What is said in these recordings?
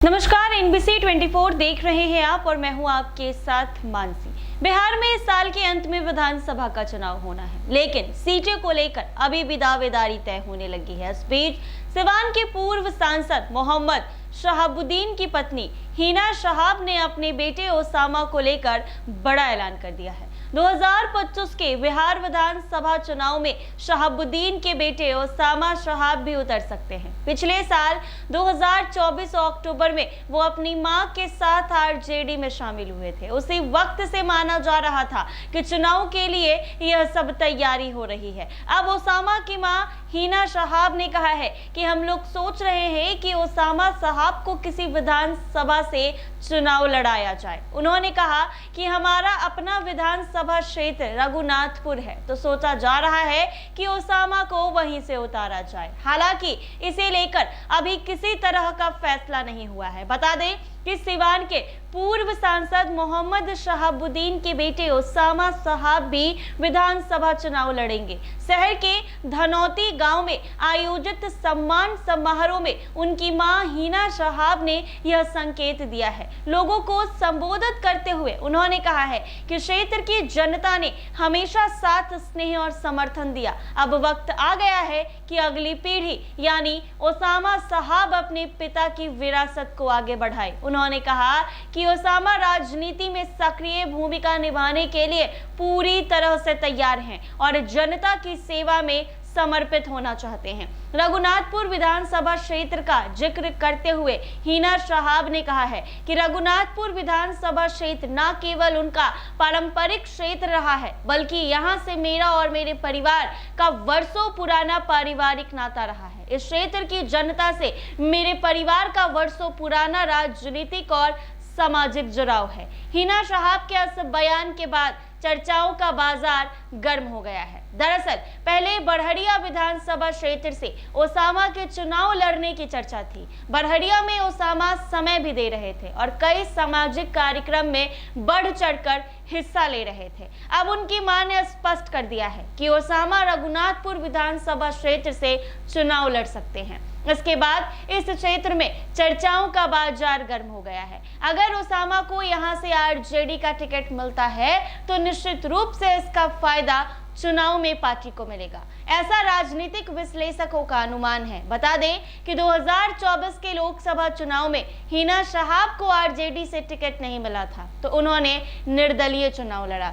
नमस्कार, एनबीसी 24 देख रहे हैं आप और मैं हूं आपके साथ मानसी। बिहार में इस साल के अंत में विधानसभा का चुनाव होना है, लेकिन सीटें को लेकर अभी भी दावेदारी तय होने लगी है। इस बीच सिवान के पूर्व सांसद मोहम्मद शहाबुद्दीन की पत्नी हिना शहाब ने अपने बेटे ओसामा को लेकर बड़ा ऐलान कर दिया है। 2025 के बिहार विधानसभा चुनाव में शहाबुद्दीन के बेटे ओसामा शहाब भी उतर सकते हैं। पिछले साल 2024 अक्टूबर में वो अपनी मां के साथ आरजेडी में शामिल हुए थे। उसी वक्त से माना जा रहा था कि चुनाव के लिए यह सब तैयारी हो रही है। अब ओसामा की मां हिना शहाब ने कहा है कि हम लोग सोच रहे हैं कि ओसामा शहाब को किसी विधानसभा से चुनाव लड़ाया जाए। उन्होंने कहा कि हमारा अपना विधानसभा क्षेत्र रघुनाथपुर है, तो सोचा जा रहा है कि ओसामा को वहीं से उतारा जाए। हालांकि इसे लेकर अभी किसी तरह का फैसला नहीं हुआ है। बता दें कि सिवान के पूर्व सांसद मोहम्मद शहाबुद्दीन के बेटे ओसामा शहाब भी विधानसभा चुनाव लड़ेंगे। शहर के धनौती गांव में आयोजित सम्मान समारोह में उनकी मां हिना शहाब ने यह संकेत दिया है। लोगों को संबोधित करते हुए उन्होंने कहा है कि क्षेत्र की जनता ने हमेशा साथ, स्नेह और समर्थन दिया। अब वक्त आ गया है कि अगली पीढ़ी यानी ओसामा शहाब अपने पिता की विरासत को आगे बढ़ाए। उन्होंने कहा कि ओसामा राजनीति में सक्रिय भूमिका निभाने के लिए पूरी तरह से तैयार हैं और जनता की सेवा में समर्पित होना चाहते हैं। रघुनाथपुर विधानसभा क्षेत्र का जिक्र करते हुए हिना शहाब ने कहा है कि रघुनाथपुर विधानसभा क्षेत्र न केवल उनका पारंपरिक क्षेत्र रहा है, बल्कि यहां से मेरा और मेरे परिवार का वर्षों पुराना पारिवारिक नाता रहा है। इस क्षेत्र की जनता से मेरे परिवार का वर्षों पुराना राजनीतिक और सामाजिक जुड़ाव है। हिना शहाब के इस बयान के बाद चर्चाओं का बाजार गर्म हो गया है। दरअसल पहले बड़हरिया विधानसभा क्षेत्र से ओसामा के चुनाव लड़ने की चर्चा थी। बड़हरिया में ओसामा समय भी दे रहे थे और कई सामाजिक कार्यक्रम में बढ़ चढ़कर हिस्सा ले रहे थे। अब उनकी मां ने स्पष्ट कर दिया है कि ओसामा रघुनाथपुर विधानसभा क्षेत्र से चुनाव लड़ सकते हैं। इसके बाद इस क्षेत्र में चर्चाओं का बाजार गर्म हो गया है। अगर ओसामा को यहां से आरजेडी का टिकट मिलता है तो निश्चित रूप से इसका फायदा चुनाव में पार्टी को मिलेगा, ऐसा राजनीतिक विश्लेषकों का अनुमान है। बता दें कि 2024 के लोकसभा चुनाव में हिना शहाब को आरजेडी से टिकट नहीं मिला था, तो उन्होंने निर्दलीय चुनाव लड़ा।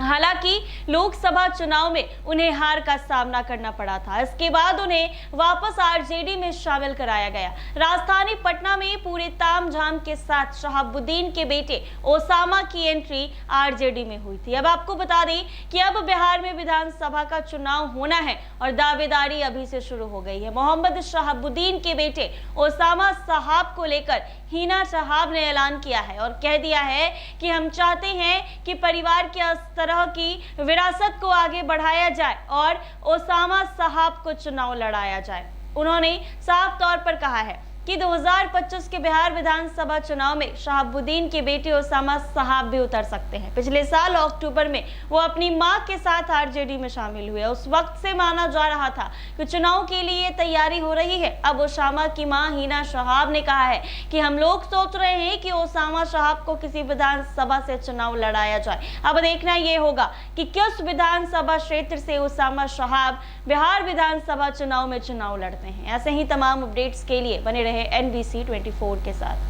हालांकि लोकसभा चुनाव में उन्हें हार का सामना करना पड़ा था। इसके बाद उन्हें वापस आरजेडी में शामिल कराया गया। राजधानी पटना में पूरे तामझाम के साथ शहाबुद्दीन के बेटे ओसामा की एंट्री आरजेडी में हुई थी। अब आपको बता दें कि अब बिहार में विधानसभा का चुनाव होना है और दावेदारी अभी से शुरू हो गई है। मोहम्मद शहाबुद्दीन के बेटे ओसामा शहाब को लेकर हिना शहाब ने ऐलान किया है और कह दिया है कि हम चाहते हैं कि परिवार के तरह की विरासत को आगे बढ़ाया जाए और ओसामा शहाब को चुनाव लड़ाया जाए। उन्होंने साफ तौर पर कहा है कि 2025 के बिहार विधानसभा चुनाव में शहाबुद्दीन के बेटे ओसामा शहाब भी उतर सकते हैं। पिछले साल अक्टूबर में वो अपनी मां के साथ आरजेडी में शामिल हुए। उस वक्त से माना जा रहा था कि चुनाव के लिए तैयारी हो रही है। अब ओसामा की मां हिना शहाब ने कहा है कि हम लोग सोच रहे हैं कि ओसामा शहाब को किसी विधानसभा से चुनाव लड़ाया जाए। अब देखना यह होगा कि किस विधानसभा क्षेत्र से ओसामा शहाब बिहार विधानसभा चुनाव में चुनाव लड़ते हैं। ऐसे ही तमाम अपडेट्स के लिए बने रहे एनबीसी 24 के साथ।